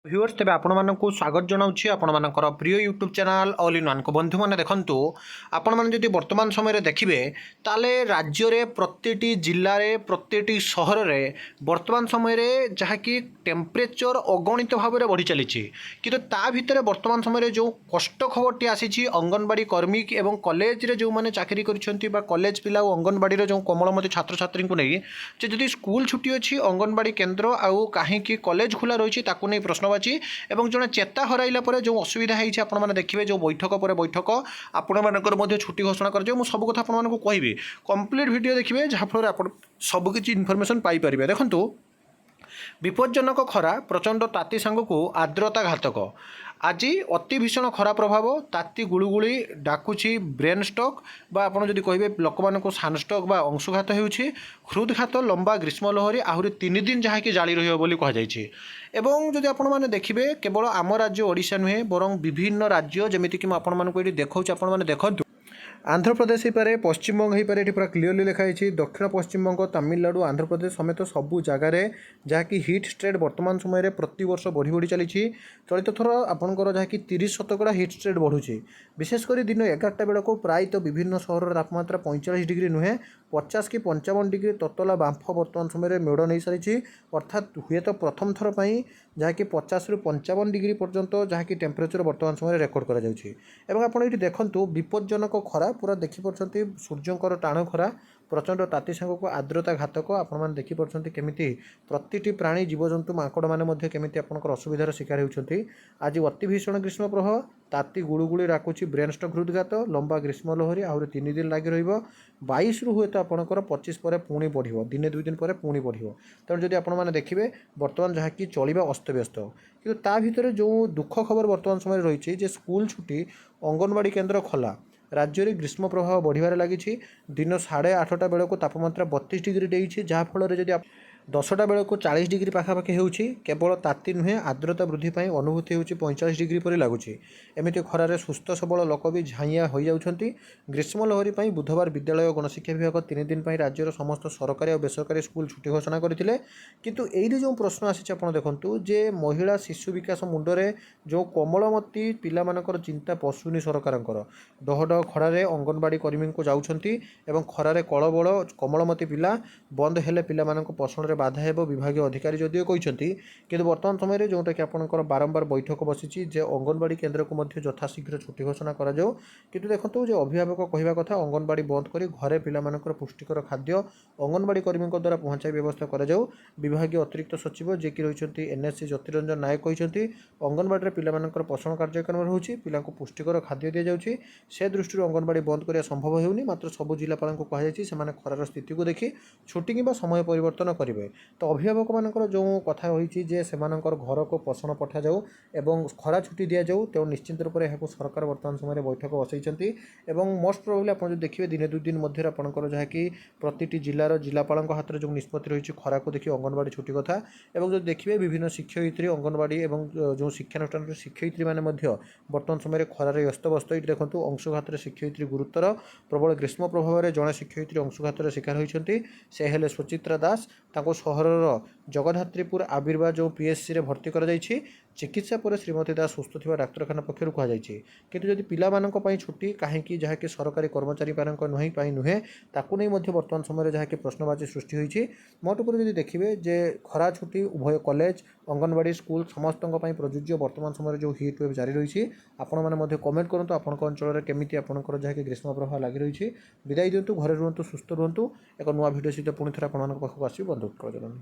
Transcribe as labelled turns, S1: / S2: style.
S1: Viewers तेज आपण मानक स्वागत जनाऊँगी आपण प्रिय YouTube channel all in one को बंधु मैंने देखु आपण मैंने वर्तमान समय देखिए ताले राज्य में प्रति जिले में प्रति सहर में वर्तमान समय जहाँकि टेम्परेचर अगणित भाव में बढ़ी चली कि ता भितर वर्तमान समय जो कष्ट खबरटी आसी अंगनवाड़ी कर्मी एवं कॉलेज रे जो मैंने चाकरी कॉलेज पिला अंगनवाड़ी जो कोमलमती छात्र छात्री को नहीं जदि स्कूल छुट्टी अच्छी अंगनवाड़ी केन्द्र आउ कहीं कॉलेज खुला रही नहीं प्रश्न बाची एवं जड़े चेता हराइला जो असुविधा होती आपने देखिए जो बैठक पर बैठक आपण छुट्टी घोषणा कर सब कथा आपको कहबी कंप्लीट वीडियो देखिए जहाँफल आप सबकि इनफर्मेशन पाइपर देखूँ विपज्जनक खरा प्रचंड ताती सांगक आर्द्रता घातक आज अति भीषण खरा प्रभाव ताती गुड़गुड़ी डाकुची ब्रेन स्ट्रोक बा आपड़ जदि कहे लोक मान सनस्ट्रोक बा अंशुघात होउछि हृदघात लंबा ग्रीष्म लहरी आहरी 3 दिन जहाँकि जारी रही एवं जदि आपण मैंने देखिए केवल आम राज्य ओडिशा नुहे बरं विभिन्न राज्य जमीक मुझे देखा आपने देखूँ आंध्र प्रदेश हो पारे पश्चिमबंग हो पारे पूरा क्लीयरली लिखाई दक्षिण पश्चिमबंग तमिलनाडु आंध्र प्रदेश समेत सबू जगार जहाँकि हिट स्ट्रेट वर्तमान समय प्रति वर्ष बढ़ी बढ़ी चली चलित थर आपंकर जहाँकि 30% हिट स्ट्रेट बढ़ुଛି विशेषकर दिन 11टा बेलू प्रायत विभिन्न सहर तापमात्रा 45 डिग्री नुहे 50 कि 55 डिग्री ततला बांफ वर्तमान समय मेड़ नहीं सारी अर्थात हुए तो प्रथम थर पर जहाँकि 50 रु 55 डिग्री पर्यंत जहाँकि टेम्परेचर वर्तमान समय रेकर्ड कर देखूँ विपज्जनक खरा पूरा देखिपे सूर्यंकर टाण खरा प्रचंड ताती सांगक आर्द्रता घातक आपने देखिपे केमी प्रति प्राणी जीवजंतु माकड़ मैंने केमी आपंकर असुविधार शिकार होती आज अति भीषण ग्रीष्म प्रभाव ताती गुड़गुड़ी डाकुची ब्रेन स्ट्रोक हृदघात लंबा ग्रीष्म लहरी आहरी 3 दिन लगी रईस रु हुए तो आपंकर 25 पर पुणी बढ़ दिने 2 दिन पर पुणी बढ़ तेणु जब आपने देखिए बर्तमान जहाँकि चलवा अस्तव्यस्त कि भितर जो दुख खबर बर्तमान समय रही स्कूल छुट्टी अंगनवाड़ी केन्द्र खोला राज्य में ग्रीष्म प्रभाव बढ़िबार लगी दिन 8:30 बेलू तापमात्रा 32 डिग्री देती जहाँफल जदि 10टा बेलू 40 डिग्री पाखापाखि होउछि केवल ताती नुहे आर्द्रता वृद्धि पाई अनुभूति होउछि 45 डिग्री पर लगुछि एमिति खरारे सुस्थ सबल लोक भी झाइया हो जाउछंती ग्रीष्म लहरी पाई बुधवार विद्यालय गणशिक्षा विभाग 3 दिन पाई राज्यर समस्त सरकारी और बेसरकारी स्कूल छुट्टी घोषणा करथिले किंतु एइरे जो प्रश्न आसी आपण देखंतु जे महिला शिशु विकास मुंडरे जो कोमलमती पिला मानकर चिंता पशुनी सरकारंकर डहड खरारे अंगनवाड़ी कर्मी को जाउछंती एवं खरारे कळबळ कोमलमती पिला बंद हेले पिला मानक पोषण बाधा हेब विभाग अधिकारी जदिव कहते कि वर्तमान समय जोटा कि आपंकर बारंबार बैठक बसी अंगनवाड़ी केन्द्र को यथाशीघ्र छुट्टी घोषणा करा किंतु देखो जो अभिभावक कहवा कथा अंगनवाड़ी बंद कर घरे पिलामानकर पुष्टिकर खाद्य अंगनवाड़ी कर्मी द्वारा पहुँचाई व्यवस्था करा विभाग अतिरिक्त सचिव जे कि रही एनएससी ज्योतिरंजन नायक कहते अंगनवाड़ी पिलामानकर पोषण कार्यक्रम रोचे पिला पुष्टिकर खाद्य दि जाऊँगी से दृष्टि अंगनवाड़ी बंद करने संभव होनी मात्र सबू जिलापाल को कहुई खरार स्थित को देखि छुट्टी कि समय परिवर्तन करेंगे तो अभिभावक मानकर जो कथा होती घर को पोषण पठा जाऊ एवं खरा छुट्टी दि जाऊ तेणु निश्चित रूप से सरकार वर्तमान समय बैठक बसई मोस्ट प्रोबेबली आप देखिए दिने 2 दिन मध्य आपंकर जहाँकि प्रति जिलार जिलापाल हाथ में जो निष्पत्ति रही खरा को देखिए अंगनवाड़ी छुट्टी कथा और जो देखिए विभिन्न शिक्षयित्री अंगनवाड़ी और जो शिक्षानुष्ठान शिक्षयित्री मैंने बर्तमान समय खरार अस्तव्यस्त ये देखो अंशुघात शिक्षयित्री गुरुतर प्रबल ग्रीष्म प्रभाव में जड़े शिक्षयित्री अंशुघातर शिकार होती से हेले सुचित्रा दास सहर जगधात्रीपुर आविर्भाव जो पीएचसी रे भर्ती कर चिकित्सा पर श्रीमती दास सुस्थ थिबा डाक्तरखाना पक्षर कहुई किंतु जदि पिलामानंक छुट्टी कहीं जहाँकि सरकारी कर्मचारी नुहे ताकू नहीं वर्तमान समय जहाँकि प्रश्नवाची सृष्टि होती मोटपुर जदि देखिए जे खरा छुट्टी उभय कॉलेज अंगनवाड़ी स्कूल समस्त प्रযোज्य वर्तमान समय जो हिट वेव जारी रही आपण मैंने कमेंट करूँ आपण अंचल में केमी आपंकर जहाँकि ग्रीष्म प्रभाव लगी रही विदाय दिंतु घरे रुहतु सुस्थ रुहतु एक नुआ भिडियो सहित पुणी थे आपको आसवी बंधुत्व जनानी।